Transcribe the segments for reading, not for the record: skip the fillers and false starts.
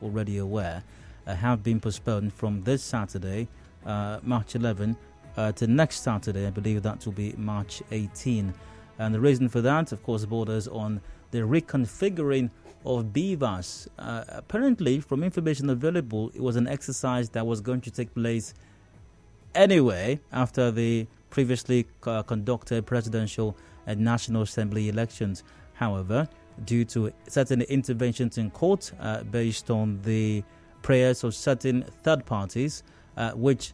already aware, have been postponed from this Saturday, March 11, to next Saturday. I believe that will be March 18. And the reason for that, of course, borders on the reconfiguring of BVAS. Apparently, from information available, it was an exercise that was going to take place anyway after the previously conducted presidential and National Assembly elections. However, due to certain interventions in court based on the prayers of certain third parties, which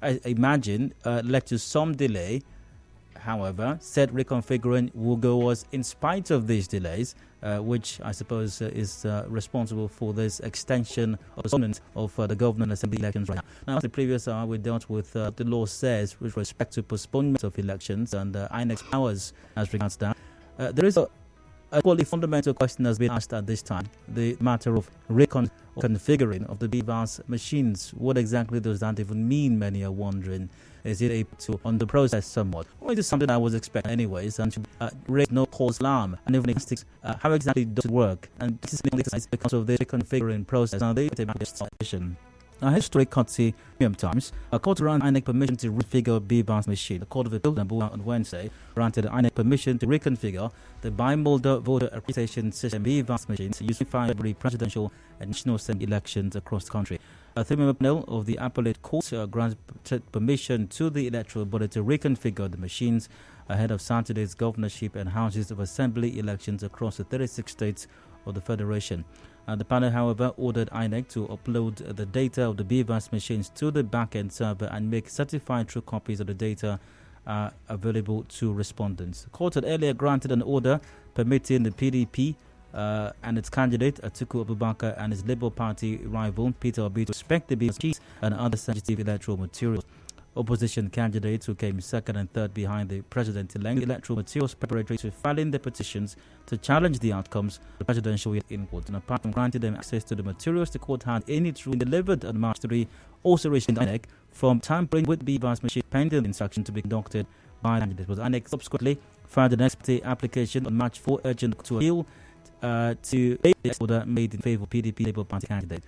I imagine led to some delay. However, said reconfiguring will go on in spite of these delays, which I suppose is responsible for this extension of the governor and assembly elections right now. Now, as the previous hour, we dealt with the law says with respect to postponement of elections and INEC powers as regards that. There is a equally fundamental question has been asked at this time, the matter of reconfiguring of the BVAS machines. What exactly does that even mean, many are wondering. Is it able to on the process somewhat? Or is it something I was expecting anyways and should raise no cause alarm? And even how exactly does it work? And this is because of the reconfiguring process. Now, they take back this situation. History courtesy Times. A court granted INEC permission to reconfigure BVAS machine. The Court of Appeal on Wednesday granted INEC permission to reconfigure the bimodal voter accreditation system BVAS machines used in every presidential and national assembly elections across the country. A three-member panel of the appellate court granted permission to the electoral body to reconfigure the machines ahead of Saturday's governorship and houses of assembly elections across the 36 states of the federation. The panel, however, ordered INEC to upload the data of the BVAS machines to the back-end server and make certified true copies of the data available to respondents. The court had earlier granted an order permitting the PDP and its candidate, Atiku Abubakar, and his Labour Party rival, Peter Obi, to inspect the BVAS and other sensitive electoral materials. Opposition candidates who came second and third behind the president-elect electoral materials preparatory to filing their petitions to challenge the outcomes of the presidential in court. And apart from granting them access to the materials, the court had in its ruling delivered on March 3 also restrained INEC from tampering with BVAS machine pending instruction to be conducted by the candidates. But INEC subsequently filed an ex parte application on March 4 urging to appeal to the order made in favour of PDP Labour Party candidate.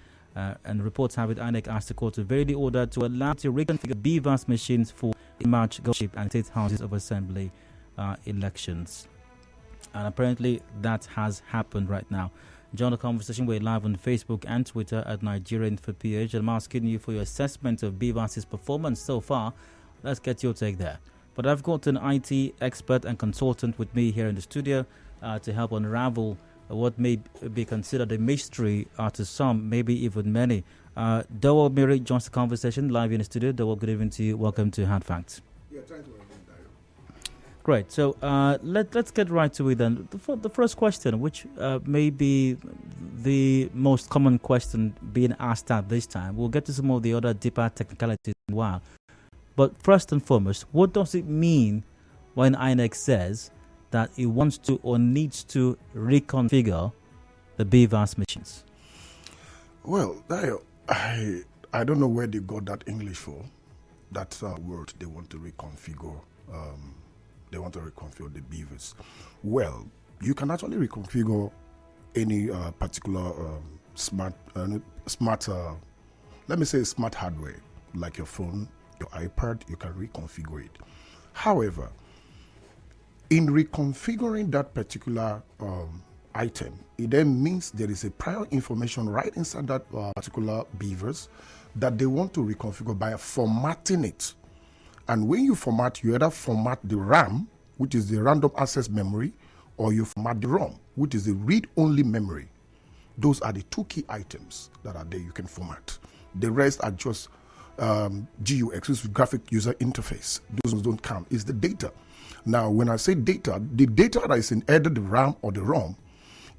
And reports have it INEC asked the court to vary the order to allow to reconfigure BVAS machines for March governorship and state houses of assembly elections. And apparently that has happened right now. Join the conversation. We're live on Facebook and Twitter at Nigerian for PH. I'm asking you for your assessment of BVAS's performance so far. Let's get your take there. But I've got an IT expert and consultant with me here in the studio to help unravel what may be considered a mystery to some, maybe even many. Dowell Mirin joins the conversation live in the studio. Dowell, good evening to you. Welcome to Hard Facts. Yeah, thanks for having me. Great. So let's get right to it then. The first question, which may be the most common question being asked at this time. We'll get to some of the other deeper technicalities in a while. But first and foremost, what does it mean when INEC says that it wants to or needs to reconfigure the BVAS machines? Well, I don't know where they got that English for. That word they want to reconfigure. They want to reconfigure the BVAS. Well, you can actually reconfigure any particular smart, let me say smart hardware, like your phone, your iPad. You can reconfigure it. However, in reconfiguring that particular item, it then means there is a prior information right inside that particular BVAS that they want to reconfigure by formatting it. And when you format, you either format the RAM, which is the random access memory, or you format the ROM, which is the read-only memory. Those are the two key items that are there you can format. The rest are just GUX, which is graphic user interface. Those don't count. It's the data. Now, when I say data, the data that is in either the RAM or the ROM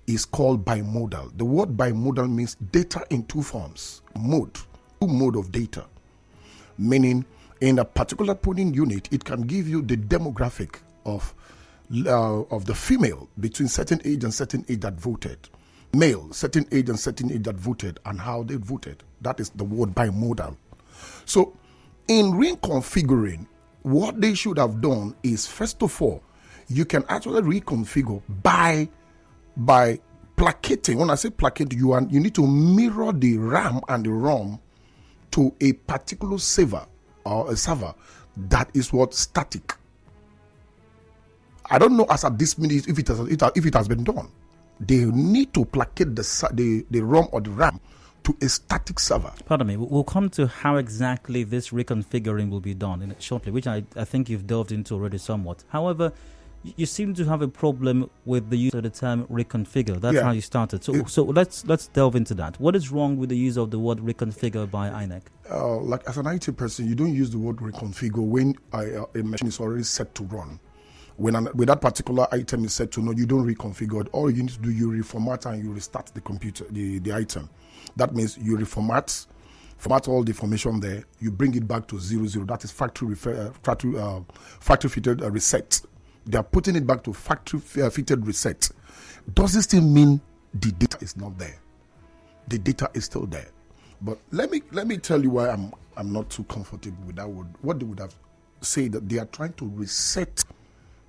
is called bimodal. The word bimodal means data in two forms, two mode of data. Meaning, in a particular polling unit, it can give you the demographic of the female between certain age and certain age that voted. Male, certain age and certain age that voted, and how they voted. That is the word bimodal. So, in reconfiguring, what they should have done is, first of all, you can actually reconfigure by placating, when I say placate, you need to mirror the RAM and the ROM to a particular server or a server that is what static. I don't know as at this minute if it has been done. They need to placate the ROM or the RAM to a static server. Pardon me, we'll come to how exactly this reconfiguring will be done in shortly, which I think you've delved into already somewhat. However, you seem to have a problem with the use of the term reconfigure. That's how you started. So let's delve into that. What is wrong with the use of the word reconfigure by INEC? Like as an IT person, you don't use the word reconfigure when a machine is already set to run. When that particular item is set to run, you don't reconfigure it. All you need to do, you reformat and you restart the computer, the item. That means you format all the information there. You bring it back to 00. That is factory fitted reset. They are putting it back to factory fitted reset. Does this still mean the data is not there? The data is still there. But let me tell you why I'm not too comfortable with that word. What they would have said that they are trying to reset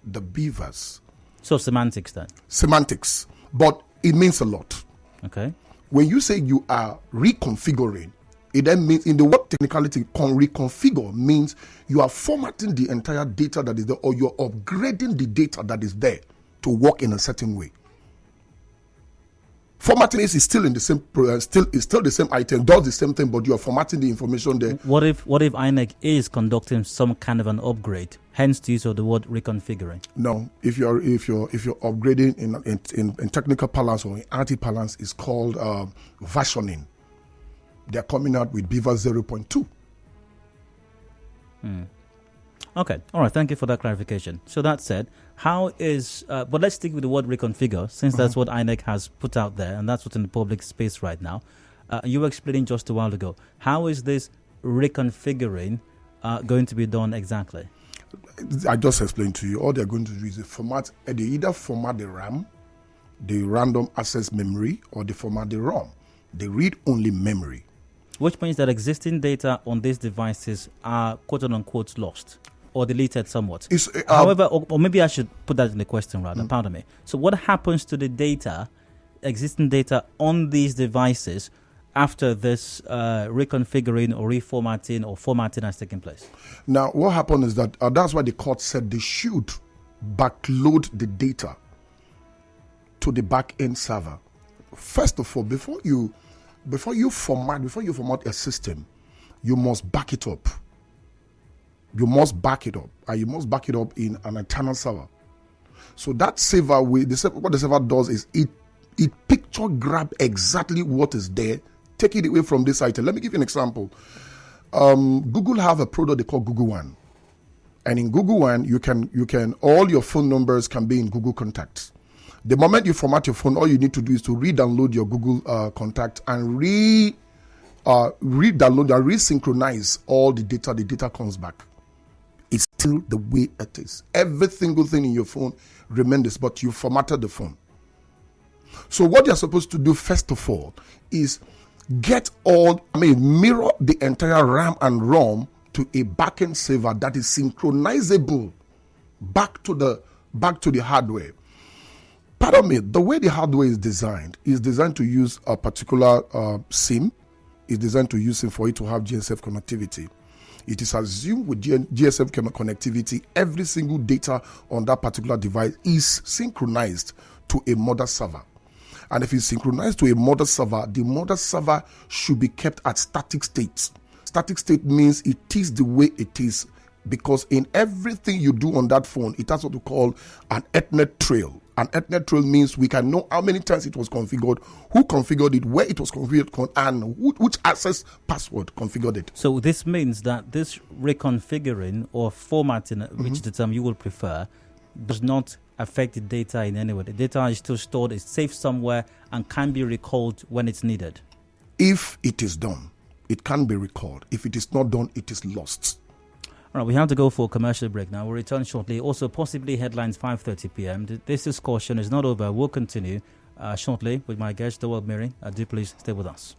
the BVAS. So semantics then. Semantics, but it means a lot. Okay. When you say you are reconfiguring, it then means, in the word technicality, reconfigure means you are formatting the entire data that is there, or you're upgrading the data that is there to work in a certain way. Formatting is still in the same, still the same item, does the same thing, but you are formatting the information there. What if INEC is conducting some kind of an upgrade? Hence the use of the word reconfiguring. No, if you're upgrading in technical parlance or in IT parlance, it's called versioning. They're coming out with BVAS 0.2. Okay, all right. Thank you for that clarification. So that said, how is? But let's stick with the word reconfigure, since that's what INEC has put out there, and that's what's in the public space right now. You were explaining just a while ago. How is this reconfiguring going to be done exactly? I just explained to you. All they're going to do is they either format the RAM, the random access memory, or they format the ROM, the read-only memory. Which means that existing data on these devices are quote-unquote lost or deleted somewhat. However, or maybe I should put that in the question rather, pardon me. So what happens to the data, existing data on these devices after this reconfiguring or reformatting or formatting has taken place? Now, what happened is that that's why the court said they should backload the data to the back-end server. First of all, before you format a system, you must back it up. You must back it up, and you must back it up in an internal server. So that server, what the server does is it picture grab exactly what is there, take it away from this item. Let me give you an example. Google have a product they call Google One, and in Google One you can all your phone numbers can be in Google Contacts. The moment you format your phone, all you need to do is to re-download your Google contact and re-download and re-synchronize all the data. The data comes back. It's still the way it is. Every single thing in your phone remains, but you formatted the phone. So what you're supposed to do first of all is mirror the entire RAM and ROM to a backend server that is synchronizable back to the hardware. Pardon me, the way the hardware is designed to use a particular SIM, is designed to use SIM for it to have GSF connectivity. It is assumed with GSF connectivity, every single data on that particular device is synchronized to a mother server. And if it's synchronized to a mother server, the mother server should be kept at static state. Static state means it is the way it is, because in everything you do on that phone, it has what we call an Ethernet trail. An Ethernet trail means we can know how many times it was configured, who configured it, where it was configured, and which access password configured it. So this means that this reconfiguring or formatting, which is the term you will prefer, does not affect the data in any way. The data is still stored, it's safe somewhere, and can be recalled when it's needed. If it is done, it can be recalled. If it is not done, it is lost. All right, we have to go for a commercial break now. We'll return shortly. Also, possibly headlines 5:30 p.m. This discussion is not over. We'll continue shortly with my guest, Dowell Mirin. Do please stay with us.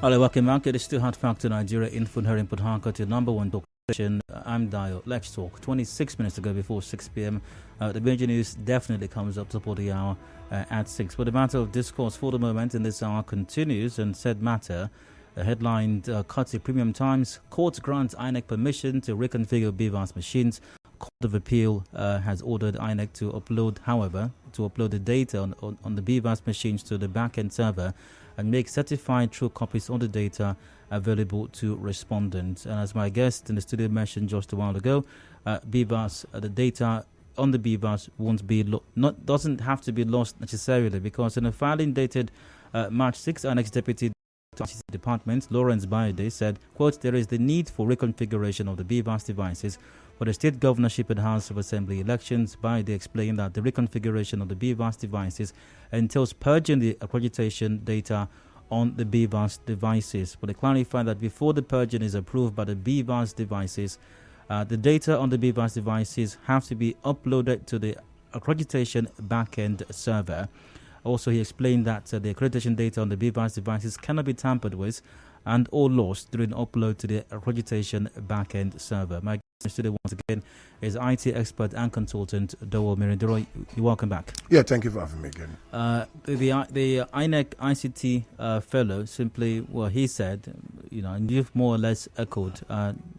Hello, welcome back. It is still Hard Factor Nigeria in Funher in Port Harcourt, your number one talk station. I'm Dowell. Let's talk. 26 minutes to go before 6 p.m. The major news definitely comes up to support the hour at 6. But the matter of discourse for the moment in this hour continues, and said matter headlined Courtesy Premium Times. Court grants INEC permission to reconfigure BVAS machines. Court of Appeal has ordered INEC to upload the data on the BVAS machines to the back-end server and make certified true copies of the data available to respondents. And as my guest in the studio mentioned just a while ago, BVAS, the data on the BVAS doesn't have to be lost necessarily, because in a filing dated March 6, INEC's Deputy Department, Lawrence Bayode, said, quote, there is the need for reconfiguration of the BVAS devices for the state governorship and House of Assembly elections. Bayode explained that the reconfiguration of the BVAS devices entails purging the accreditation data on the BVAS devices. But they clarified that before the purging is approved by the BVAS devices, the data on the BVAS devices have to be uploaded to the accreditation backend server. Also, he explained that the accreditation data on the BVAS devices cannot be tampered with and or lost during upload to the accreditation backend server. My guest today once again is IT expert and consultant Dowell Mirin. You're welcome back. Yeah, thank you for having me again. The INEC ICT fellow simply, well, he said, and you've more or less echoed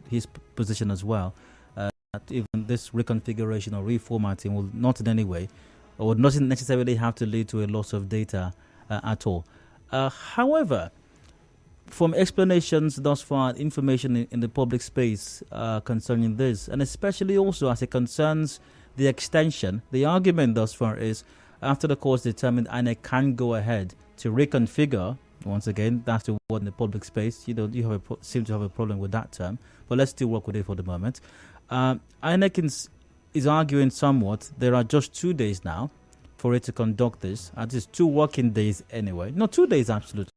his position as well, that even this reconfiguration or reformatting will not in any way or doesn't necessarily have to lead to a loss of data at all. However, from explanations thus far, information in the public space concerning this, and especially also as it concerns the extension, the argument thus far is after the court's determined INEC can go ahead to reconfigure. Once again, that's the word in the public space. You seem to have a problem with that term, but let's still work with it for the moment. INEC is arguing somewhat. There are just 2 days now for it to conduct this. At least 2 working days anyway. No, 2 days absolutely.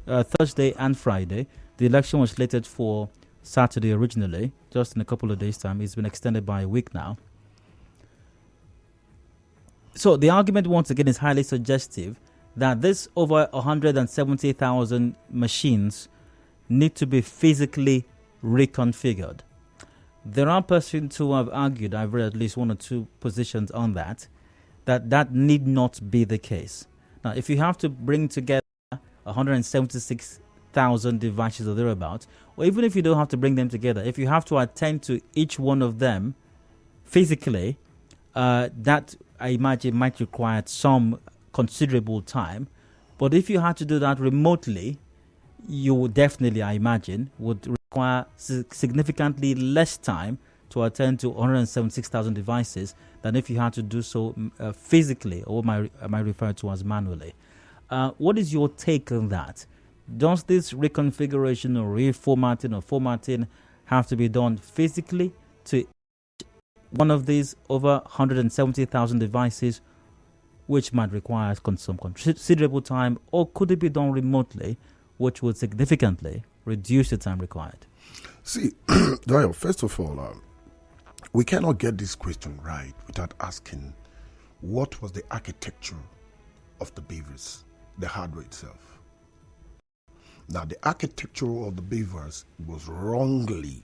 Thursday and Friday. The election was slated for Saturday originally, just in a couple of days' time. It's been extended by a week now. So the argument once again is highly suggestive that this over 170,000 machines need to be physically reconfigured. There are persons who have argued, I've read at least 1 or 2 positions on that need not be the case. Now, if you have to bring together 176,000 devices or thereabouts, or even if you don't have to bring them together, if you have to attend to each one of them physically, that I imagine might require some considerable time. But if you had to do that remotely, you would definitely, I imagine, would require significantly less time to attend to 176,000 devices than if you had to do so physically, or am I referred to as manually. What is your take on that? Does this reconfiguration or reformatting or formatting have to be done physically to one of these over 170,000 devices, which might require some considerable time, or could it be done remotely, which would significantly reduce the time required? See, Dowell, first of all, we cannot get this question right without asking what was the architecture of the BVAS, the hardware itself. Now, the architecture of the BVAS was wrongly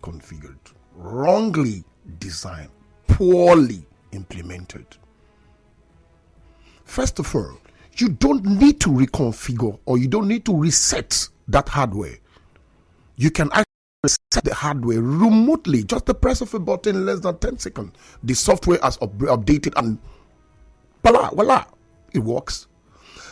configured, wrongly designed, poorly implemented. First of all, you don't need to reconfigure or you don't need to reset that hardware. You can actually reset the hardware remotely, just the press of a button in less than 10 seconds. The software has updated and voila, it works.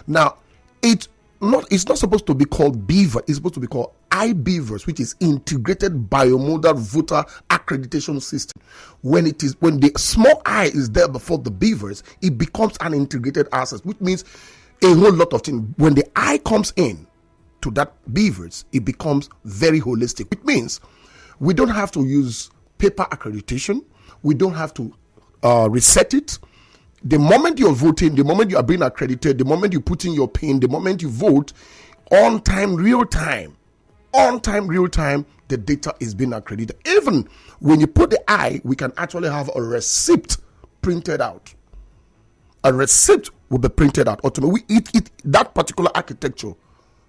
Now, it's not supposed to be called BVAS, it's supposed to be called IBVAS, which is Integrated Biomodal Voter Accreditation System. When the small I is there before the BVAS, it becomes an integrated access, which means a whole lot of things. When the I comes in to that BVAS, it becomes very holistic. It means we don't have to use paper accreditation. We don't have to reset it. The moment you're voting, the moment you are being accredited, the moment you put in your PIN, the moment you vote, on time, real time, the data is being accredited. Even when you put the I, we can actually have a receipt printed out. A receipt will be printed out automatically. That particular architecture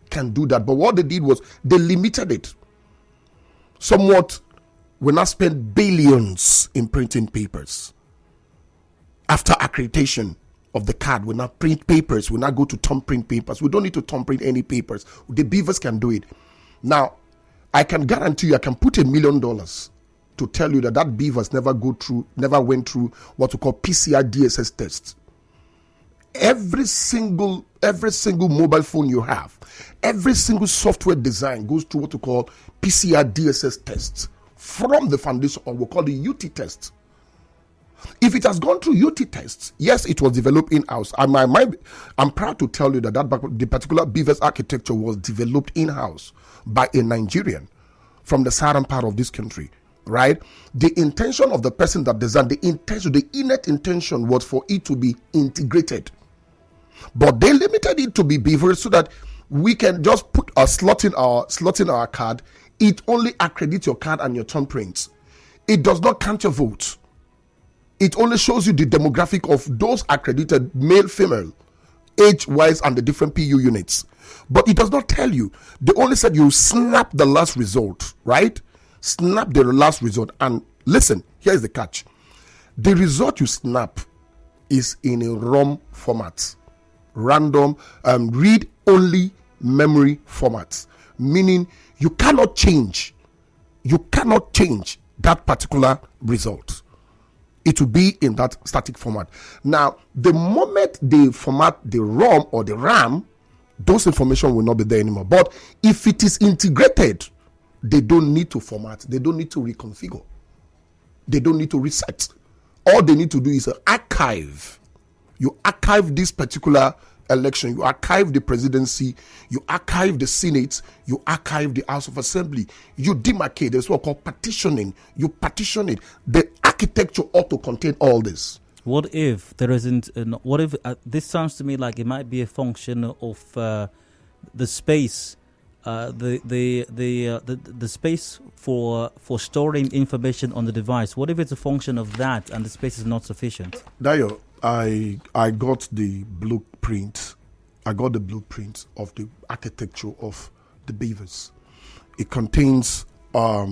can do that. But what they did was they limited it. Somewhat, we now spend billions in printing papers. After accreditation of the card, we now print papers. We now go to thumb print papers. We don't need to thumb print any papers. The BVAS can do it. Now, I can guarantee you, I can put $1 million to tell you that BVAS never went through what we call PCR DSS tests. Every single mobile phone you have, every single software design goes through what we call PCR DSS tests from the foundation, or we call the UT test. If it has gone through UT tests, yes, it was developed in-house. I'm proud to tell you that the particular BVAS architecture was developed in-house by a Nigerian from the southern part of this country, right? The intention of the person that designed the innate intention was for it to be integrated. But they limited it to be BVAS so that we can just put a slot in our card. It only accredits your card and your thumbprints. It does not count your votes. It only shows you the demographic of those accredited, male, female, age-wise, and the different PU units. But it does not tell you. They only said you snap the last result, right? Snap the last result. And listen, here's the catch. The result you snap is in a ROM format. Random, read-only memory format. Meaning you cannot change that particular result. It will be in that static format. Now, the moment they format the ROM or the RAM, those information will not be there anymore. But if it is integrated, they don't need to format. They don't need to reconfigure. They don't need to reset. All they need to do is archive. You archive this particular election. You archive the presidency. You archive the Senate. You archive the House of Assembly. You demarcate. There's what called partitioning. You partition it. The architecture ought to contain all this. What if there isn't? What if this sounds to me like it might be a function of the space, the space for storing information on the device? What if it's a function of that and the space is not sufficient? Dayo, I got the blueprint. I got the blueprint of the architecture of the BVAS. It contains 12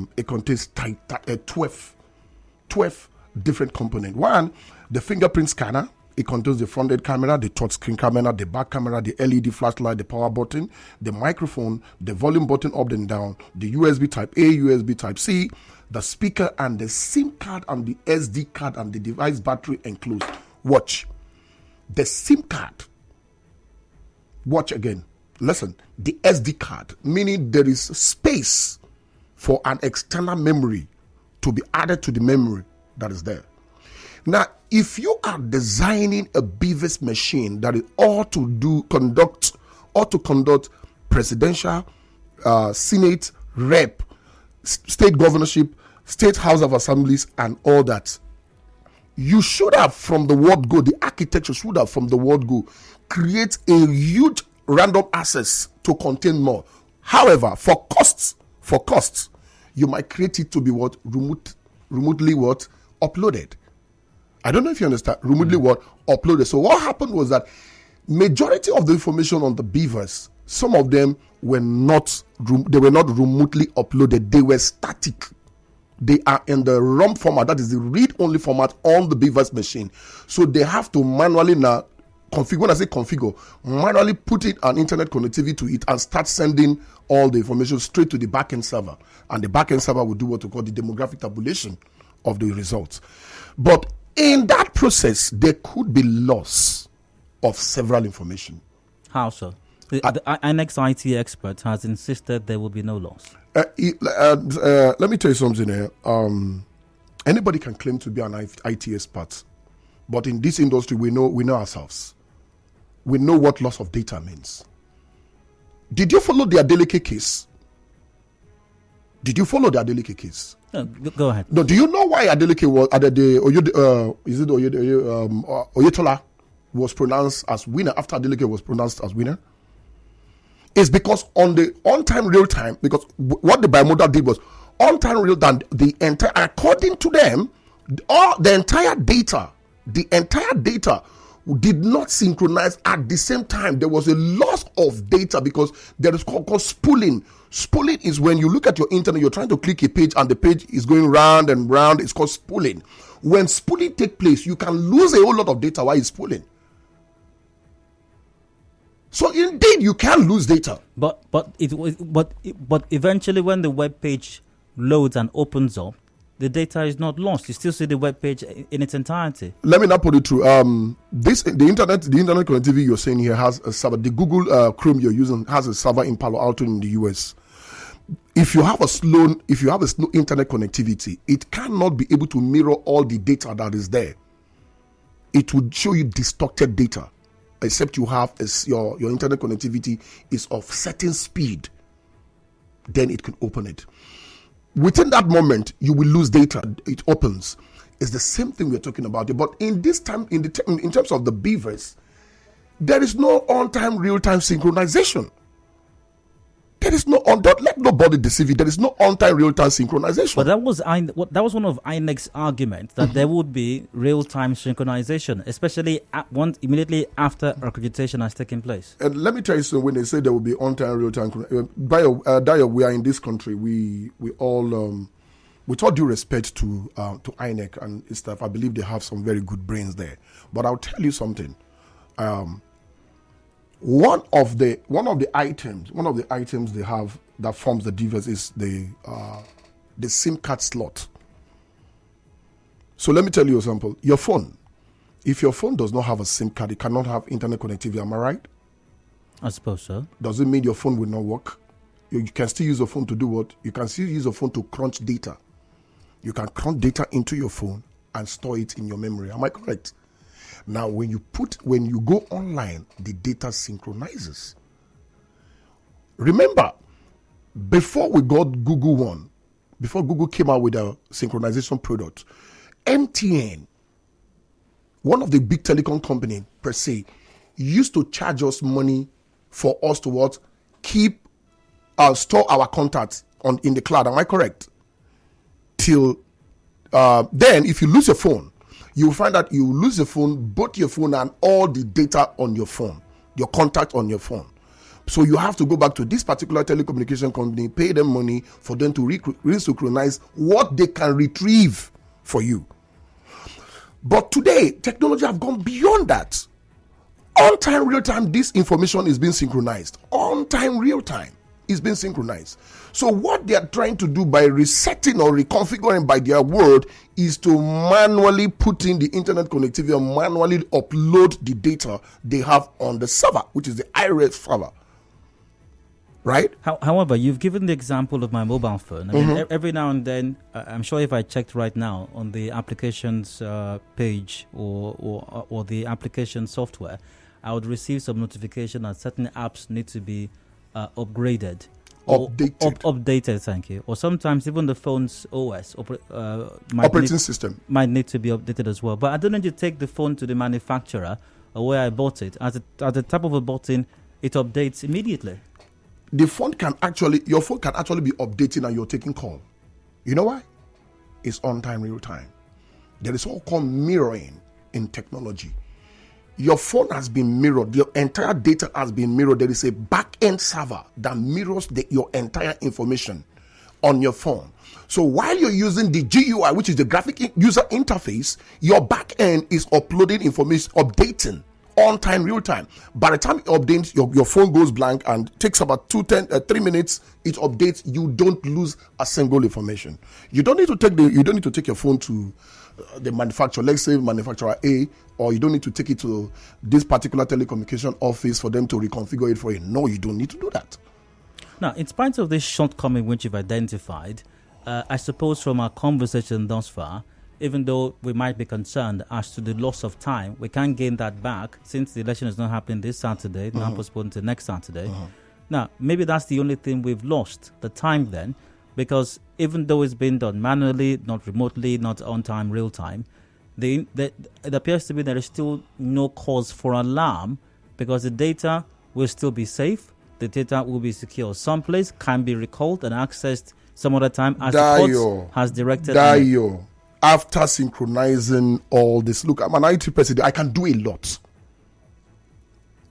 different components. One, the fingerprint scanner. It contains the front-end camera, the touchscreen camera, the back camera, the LED flashlight, the power button, the microphone, the volume button up and down, the USB Type A, USB Type C, the speaker, and the SIM card and the SD card and the device battery enclosed. Watch. The SIM card. Watch again. Listen. The SD card, meaning there is space for an external memory to be added to the memory that is there. Now, if you are designing a BVAS machine that is all to conduct presidential, Senate, rep, state governorship, state House of Assemblies, and all that, you should have from the word go, the architecture should have from the word go, create a huge random access to contain more. However, for costs, you might create it to be what? Remotely what? Uploaded. I don't know if you understand. Remotely what? Uploaded. So what happened was that majority of the information on the BVAS, some of them were not remotely uploaded. They were static. They are in the ROM format, that is the read-only format on the BVAS machine. So they have to manually now configure. When I say configure, manually put it an internet connectivity to it and start sending all the information straight to the backend server. And the backend server will do what we call the demographic tabulation of the results. But in that process, there could be loss of several information. How so? The INEC IT expert has insisted there will be no loss. Let me tell you something here. Anybody can claim to be an IT expert, but in this industry, we know ourselves. We know what loss of data means. Did you follow the Adeleke case? No, go ahead. No, do you know why Adeleke was Oyetola was pronounced as winner after Adeleke was pronounced as winner? It's because on the on-time real-time, because what the bimodal did was on-time real-time, according to them, the entire data did not synchronize at the same time, there was a loss of data because there is called spooling. Spooling is when you look at your internet, you're trying to click a page and the page is going round and round. It's called spooling. When spooling takes place, you can lose a whole lot of data while it's spooling. So indeed, you can lose data. But eventually, when the web page loads and opens up, the data is not lost. You still see the web page in its entirety. Let me not put it through. The internet connectivity you're saying here has a server. The Google Chrome you're using has a server in Palo Alto in the US. If you have a slow internet connectivity, it cannot be able to mirror all the data that is there. It would show you distorted data, except you have your internet connectivity is of certain speed. Then it can open it. Within that moment, you will lose data. It opens. It's the same thing we're talking about. But in this time, in terms of the BVAS, there is no on-time, real-time synchronization. There is don't let nobody deceive you. There is no on-time, real-time synchronization. But that was one of INEC's arguments, that there would be real-time synchronization, especially immediately after accreditation has taken place. And let me tell you something. When they say there will be on-time, real-time, Dowell, we are in this country. We all, with all due respect to INEC and stuff, I believe they have some very good brains there. But I'll tell you something. One of the items they have that forms the BVAS is the SIM card slot. So let me tell you a example. Your phone. If your phone does not have a SIM card, it cannot have internet connectivity. Am I right? I suppose so. Does it mean your phone will not work? You can still use your phone to do what? You can still use your phone to crunch data. You can crunch data into your phone and store it in your memory. Am I correct? Now, when you go online, the data synchronizes. Remember, before we got Google One, before Google came out with a synchronization product, MTN, one of the big telecom companies per se, used to charge us money for us to store our contacts in the cloud. Am I correct? Till then, if you lose your phone, you will find that you lose your phone, both your phone and all the data on your phone, your contact on your phone. So you have to go back to this particular telecommunication company, pay them money for them to resynchronize what they can retrieve for you. But today, technology have gone beyond that. On time, real time, this information is being synchronized. On time, real time is being synchronized. So what they are trying to do by resetting or reconfiguring by their word is to manually put in the internet connectivity and manually upload the data they have on the server, which is the IREF server. Right? However, you've given the example of my mobile phone. I mean, every now and then, I'm sure if I checked right now on the applications page or the application software, I would receive some notification that certain apps need to be upgraded. Updated, thank you. Or sometimes even the phone's OS operating system might need to be updated as well. But I don't need to take the phone to the manufacturer or where I bought it. At the tap of a button, it updates immediately. Your phone can actually be updating and you're taking call. You know why? It's on time, real time. There is all called mirroring in technology. Your phone has been mirrored. Your entire data has been mirrored. There is a back-end server that mirrors your entire information on your phone. So while you're using the GUI, which is the graphic user interface, your back-end is uploading information, updating on time, real time. By the time it updates, your phone goes blank and takes about 3 minutes. It updates. You don't lose a single information. You don't need to take your phone to the manufacturer, let's say manufacturer A, or you don't need to take it to this particular telecommunication office for them to reconfigure it for you. No, you don't need to do that. Now, in spite of this shortcoming which you've identified, I suppose from our conversation thus far, even though we might be concerned as to the loss of time, we can't gain that back since the election is not happening this Saturday, now postponed to next Saturday. Now, maybe that's the only thing we've lost, the time then, because even though it's been done manually, not remotely, not on time, real time, it appears to be there is still no cause for alarm because the data will still be safe, the data will be secure. Someplace can be recalled and accessed some other time as the court has directed. After synchronizing all this, look, I'm an IT person, I can do a lot.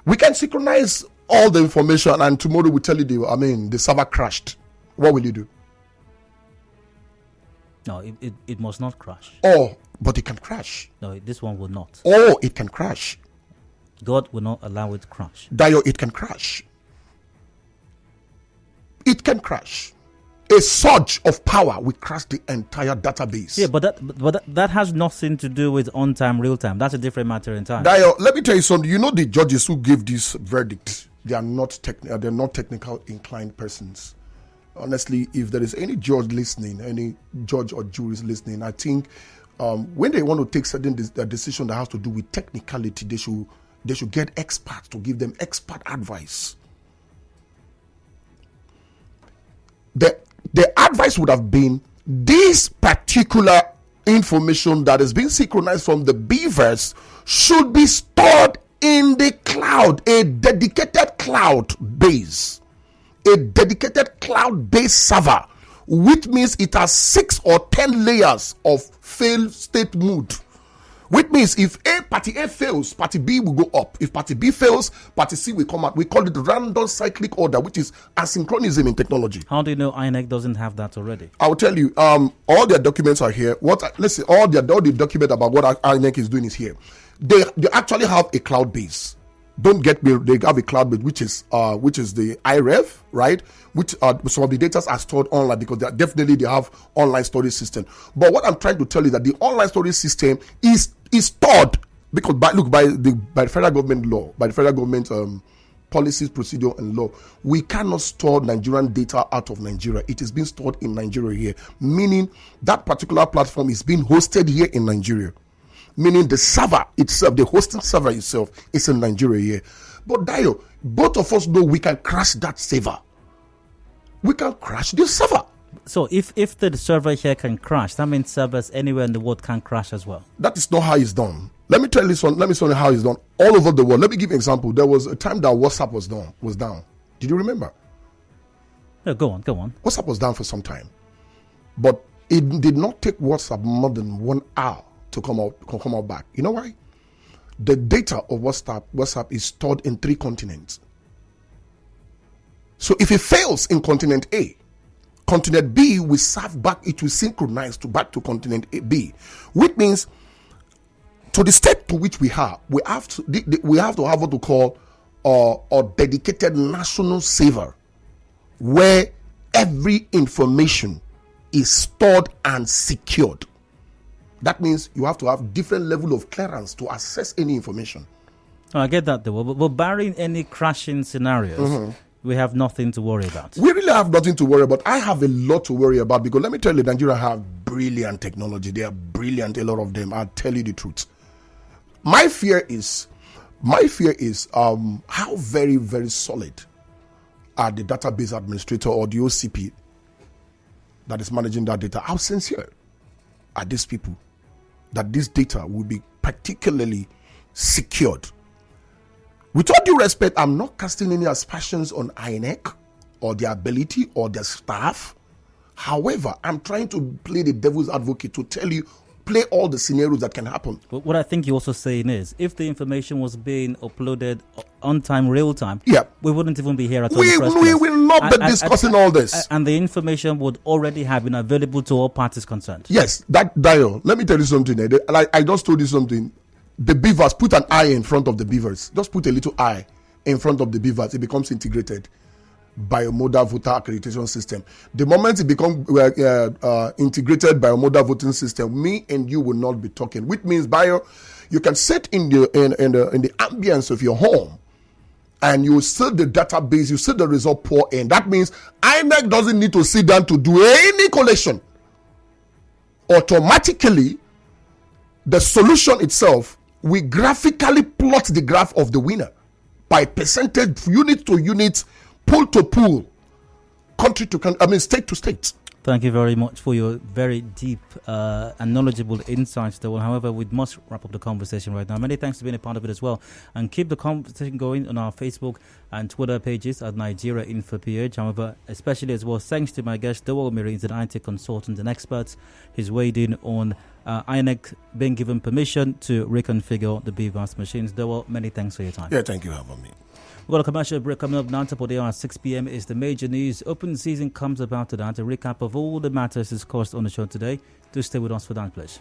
We can synchronize all the information, and tomorrow we tell you the server crashed. What will you do? No, it must not crash. Oh, but it can crash. No, this one will not. Oh, it can crash. God will not allow it to crash. Dio, it can crash. It can crash. A surge of power will crash the entire database. Yeah, but that has nothing to do with on-time, real-time. That's a different matter in time. Dio, let me tell you something. You know the judges who gave this verdict, they are not technical inclined persons. Honestly, if there is any judge listening, any judge or jury listening, I think when they want to take certain decision that has to do with technicality, they should get experts to give them expert advice. The advice would have been this particular information that is being synchronized from the BVAS should be stored in the cloud, a dedicated cloud base. A dedicated cloud-based server, which means it has 6 or 10 layers of failed state mode. Which means if party A fails, party B will go up. If party B fails, party C will come out. We call it random cyclic order, which is asynchronism in technology. How do you know INEC doesn't have that already? I will tell you. All their documents are here. All the document about what INEC is doing is here. They actually have a cloud base. Don't get me. They have a cloud base, which is the IREV, right? Which some of the data are stored online because they have online storage system. But what I'm trying to tell you that the online storage system is stored because by the federal government law, by the federal government policies, procedure, and law, we cannot store Nigerian data out of Nigeria. It is being stored in Nigeria here, meaning that particular platform is being hosted here in Nigeria. Meaning the server itself, the hosting server itself is in Nigeria here. But Dio, both of us know we can crash that server. We can crash the server. So if the server here can crash, that means servers anywhere in the world can crash as well. That is not how it's done. Let me tell you how it's done all over the world. Let me give you an example. There was a time that WhatsApp was down. Did you remember? Yeah, go on. WhatsApp was down for some time. But it did not take WhatsApp more than 1 hour to come out back. You know why? The data of WhatsApp is stored in 3 continents. So if it fails in continent A, continent B will serve back, it will synchronize back to continent B, which means to the step to which we have to have what we call a dedicated national server where every information is stored and secured. That means you have to have different level of clearance to access any information. Oh, I get that, though. But barring any crashing scenarios, we have nothing to worry about. We really have nothing to worry about. I have a lot to worry about because let me tell you, Nigeria have brilliant technology. They are brilliant, a lot of them. I'll tell you the truth. My fear is how very, very solid are the database administrator or the OCP that is managing that data. How sincere are these people that this data will be particularly secured? With all due respect, I'm not casting any aspersions on INEC or their ability or their staff. However, I'm trying to play the devil's advocate to tell you, play all the scenarios that can happen. But what I think you're also saying is, if the information was being uploaded on time, real time, we wouldn't even be here at all. We will not be discussing all this. And the information would already have been available to all parties concerned. Yes, Dio, let me tell you something. I just told you something. The BVAS, put an I in front of the BVAS. Just put a little I in front of the BVAS. It becomes integrated biomodal voter accreditation system. The moment it becomes integrated biomodal voting system, me and you will not be talking. Which means, you can sit in the ambience of your home, and you see the database, you see the result pour in. That means INEC doesn't need to sit down to do any collation. Automatically, the solution itself, we graphically plot the graph of the winner by percentage, unit to unit, pool to pool, country to country, state to state. Thank you very much for your very deep and knowledgeable insights, Dowell. However, we must wrap up the conversation right now. Many thanks for being a part of it as well. And keep the conversation going on our Facebook and Twitter pages at Nigeria Info PH. However, especially as well, thanks to my guest, Dowell Mirin, an IT consultant and expert. He's weighed in on INEC being given permission to reconfigure the BVAS machines. Dowell, many thanks for your time. Yeah, thank you for having me. We've got a commercial break coming up now. Top of the hour at 6 p.m. is the major news. Open season comes about to that. A recap of all the matters discussed on the show today. Do stay with us for that, please.